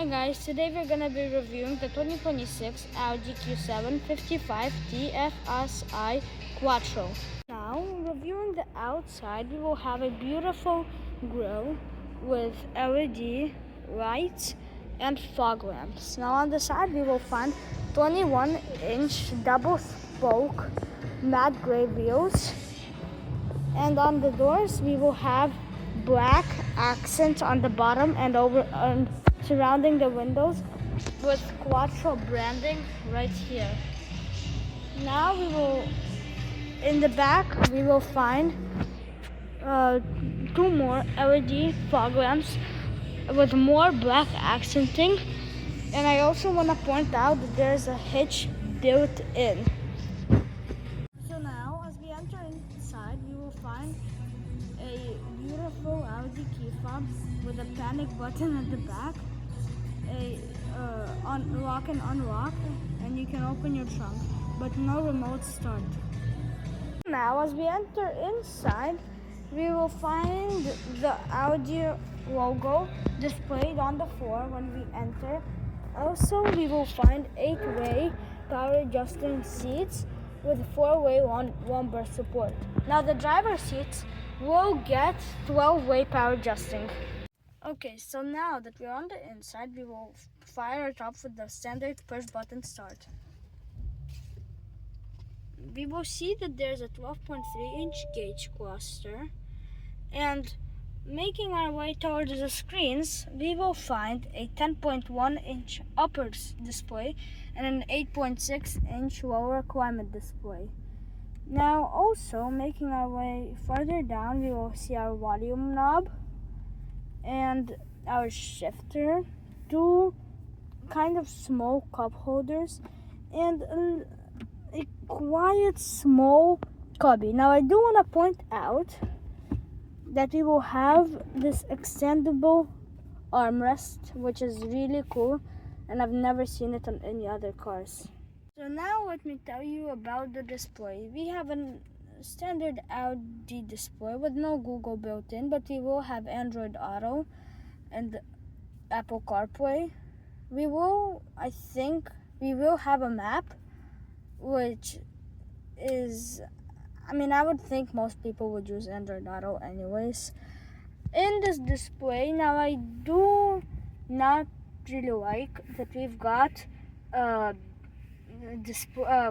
Hi guys, today we're gonna be reviewing the 2026 Audi Q7 55 TFSI Quattro. Now, reviewing the outside, we will have a beautiful grille with LED lights and fog lamps. Now on the side, we will find 21-inch double spoke matte gray wheels. And on the doors, we will have black accents on the bottom and over and surrounding the windows with Quattro branding right here. Now in the back, we will find two more LED fog lamps with more black accenting. And I also want to point out that there's a hitch built in. So now, as we enter inside, we will find a beautiful Audi key fob with a panic button at the back, lock and unlock, and you can open your trunk, but no remote start. Now, as we enter inside, we will find the Audi logo displayed on the floor when we enter. Also, we will find 8-way power adjusting seats with 4-way lumbar support. Now, the driver's seats will get 12-way power adjusting. Okay, so now that we're on the inside, we will fire it up with the standard push button start. We will see that there's a 12.3-inch gauge cluster, and making our way towards the screens, we will find a 10.1-inch upper display and an 8.6-inch lower climate display. Now also, making our way further down, we will see our volume knob and our shifter, two kind of small cup holders, and a quiet small cubby. Now I do want to point out that we will have this extendable armrest, which is really cool, and I've never seen it on any other cars. So now let me tell you about the display. We have a standard Audi display with no Google built in, but we will have Android Auto and Apple CarPlay. I think we will have a map, which is, I would think most people would use Android Auto anyways. In this display, now I do not really like that we've got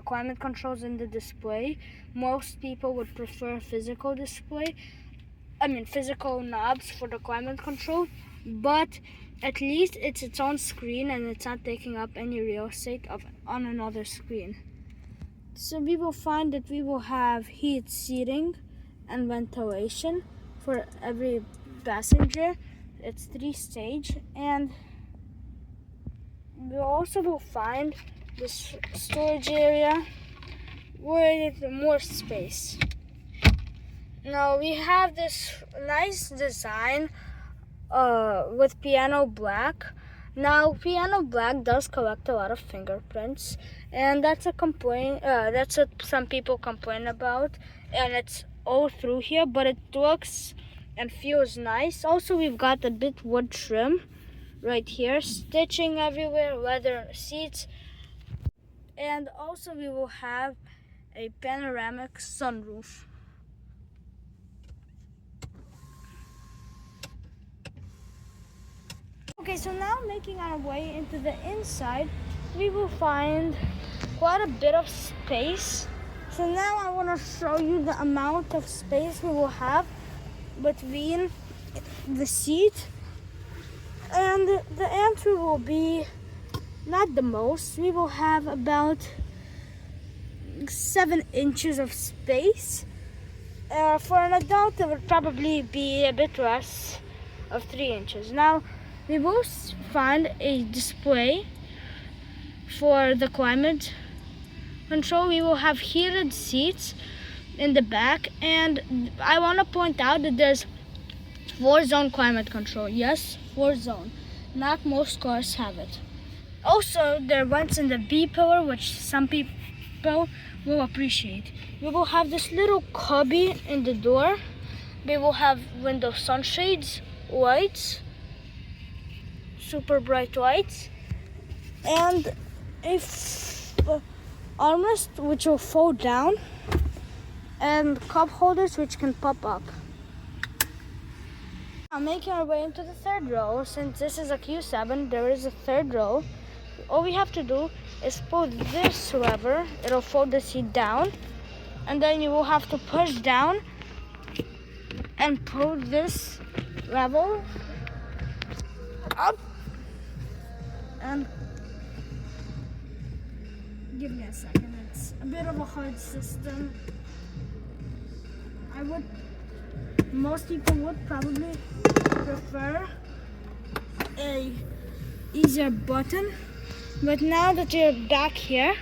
climate controls in the display. Most people would prefer physical knobs for the climate control, but at least it's its own screen and it's not taking up any real estate on another screen. So we will find that we will have heat seating and ventilation for every passenger. It's 3-stage, and we also will find this storage area with more space. Now we have this nice design with piano black. Now piano black does collect a lot of fingerprints, and that's a complaint. That's what some people complain about, and it's all through here, but it looks and feels nice. Also, we've got a bit wood trim right here, stitching everywhere, leather seats. And also we will have a panoramic sunroof. Okay, so now making our way into the inside, we will find quite a bit of space. So now I want to show you the amount of space we will have between the seat, and the answer will be not the most. We will have about 7 inches of space. For an adult, it would probably be a bit less of 3 inches. Now, we will find a display for the climate control. We will have heated seats in the back, and I want to point out that there's 4-zone climate control. Yes, 4-zone. Not most cars have it. Also, there vents in the B pillar, which some people will appreciate. We will have this little cubby in the door. We will have window sunshades, lights, super bright whites, and a armrest which will fold down, and cup holders which can pop up. Now making our way into the third row. Since this is a Q7, there is a third row. All we have to do is pull this lever. It'll fold the seat down, and then you will have to push down and pull this lever up, and give me a second. It's a bit of a hard system. Most people would probably prefer a easier button, but now that you're back here,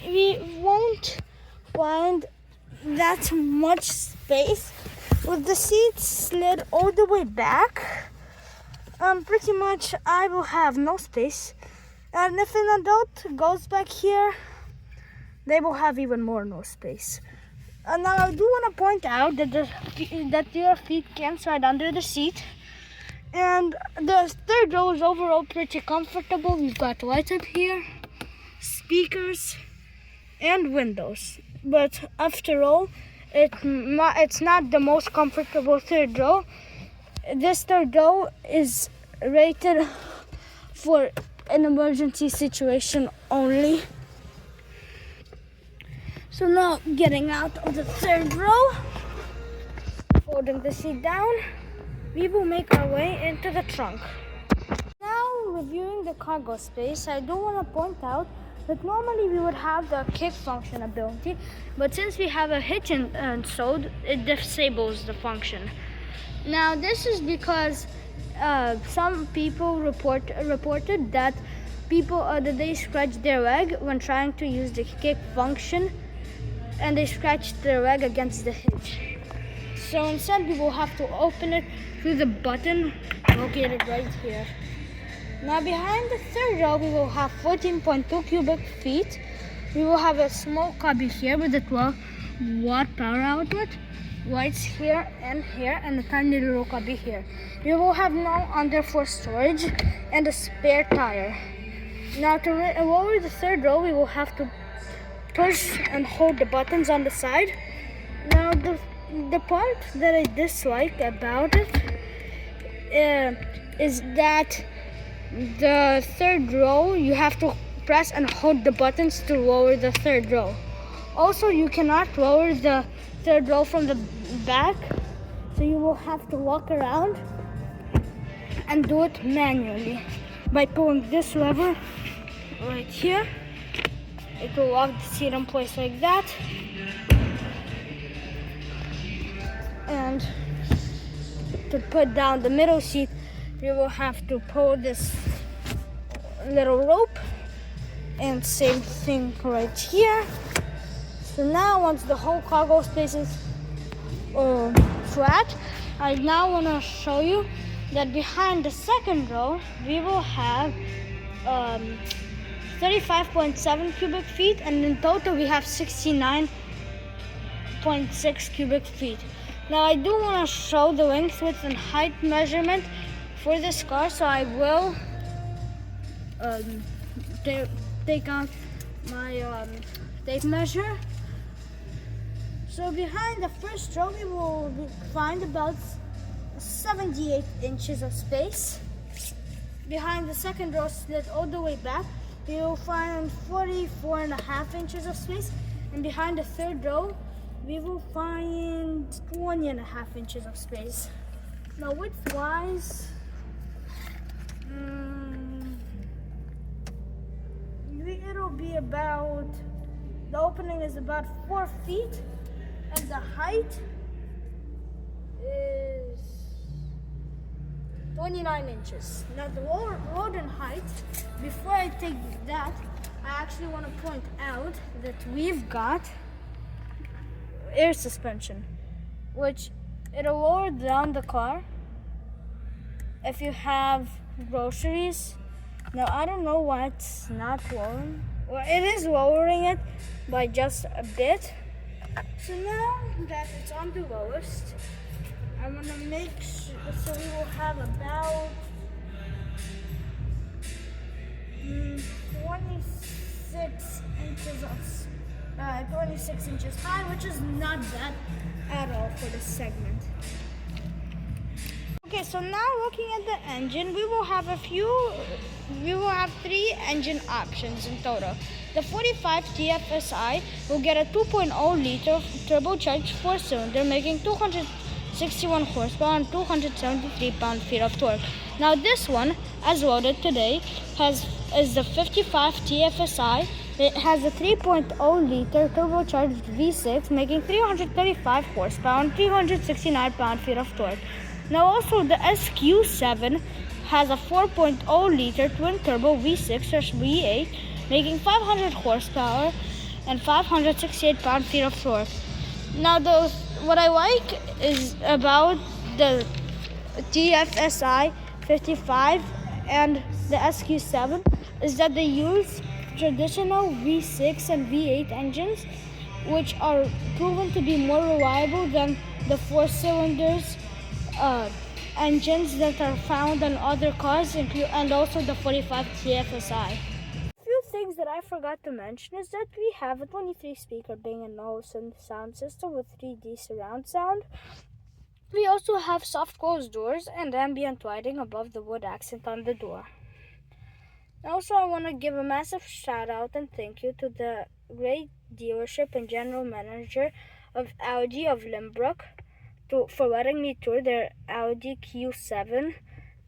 we won't find that much space with the seats slid all the way back. Pretty much I will have no space, and if an adult goes back here, they will have even more no space. Now I do want to point out that your feet can slide under the seat, and the third row is overall pretty comfortable. We've got lights up here, speakers, and windows. But after all, it's not the most comfortable third row. This third row is rated for an emergency situation only. So now getting out of the third row, folding the seat down, we will make our way into the trunk. Now reviewing the cargo space, I do want to point out that normally we would have the kick function ability, but since we have a hitch installed, it disables the function. Now this is because some people reported that that they scratched their leg when trying to use the kick function, and they scratched their leg against the hitch. So instead we will have to open it through the button located right here. Now behind the third row we will have 14.2 cubic feet. We will have a small cubby here with a 12-watt power outlet, lights here, and a tiny little cubby here. We will have no underfloor storage and a spare tire. Now to lower the third row, we will have to push and hold the buttons on the side. Now the part that I dislike about it is that the third row, you have to press and hold the buttons to lower the third row. Also, you cannot lower the third row from the back, so you will have to walk around and do it manually by pulling this lever right here. It will lock the seat in place like that, and to put down the middle seat, you will have to pull this little rope, and same thing right here. So now once the whole cargo space is flat, I now want to show you that behind the second row we will have 35.7 cubic feet, and in total we have 69.6 cubic feet. Now I do want to show the length, width, and height measurement for this car, so I will take out my tape measure. So behind the first row we will find about 78 inches of space. Behind the second row, slid all the way back, we will find 44.5 inches of space, and behind the third row we will find 20.5 inches of space. Now width-wise, it'll be about, the opening is about 4 feet, and the height is 29 inches. Now the load and height, before I take that, I actually want to point out that we've got air suspension, which it'll lower down the car if you have groceries. Now I don't know why it's not lowering. Well, it is lowering it by just a bit. So now that it's on the lowest, I'm gonna make sure, so we will have about 26 inches high, which is not bad at all for this segment. Okay, so now looking at the engine, we will have three engine options in total. The 45 TFSI will get a 2.0 liter turbocharged 4-cylinder, making 261 horsepower and 273 pound-feet of torque. Now this one, as loaded today, is the 55 TFSI. It has a 3.0 liter turbocharged V6, making 335 horsepower and 369 pound-feet of torque. Now also the SQ7 has a 4.0 liter twin turbo V6 or V8, making 500 horsepower and 568 pound-feet of torque. Now what I like is about the TFSI 55 and the SQ7 is that they use traditional V6 and V8 engines, which are proven to be more reliable than the 4-cylinders engines that are found on other cars, and also the 45 TFSI. A few things that I forgot to mention is that we have a 23-speaker Bang & Olufsen sound system with 3D surround sound. We also have soft closed doors and ambient lighting above the wood accent on the door. Also, I want to give a massive shout out and thank you to the great dealership and general manager of Audi of Limbrook for letting me tour their Audi Q7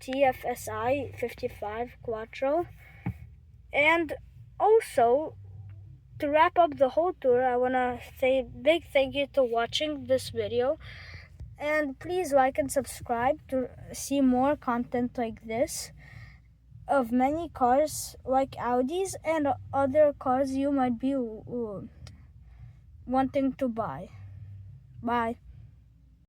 TFSI 55 Quattro. And also, to wrap up the whole tour, I want to say a big thank you to watching this video. And please like and subscribe to see more content like this of many cars like Audis and other cars you might be wanting to buy. Bye.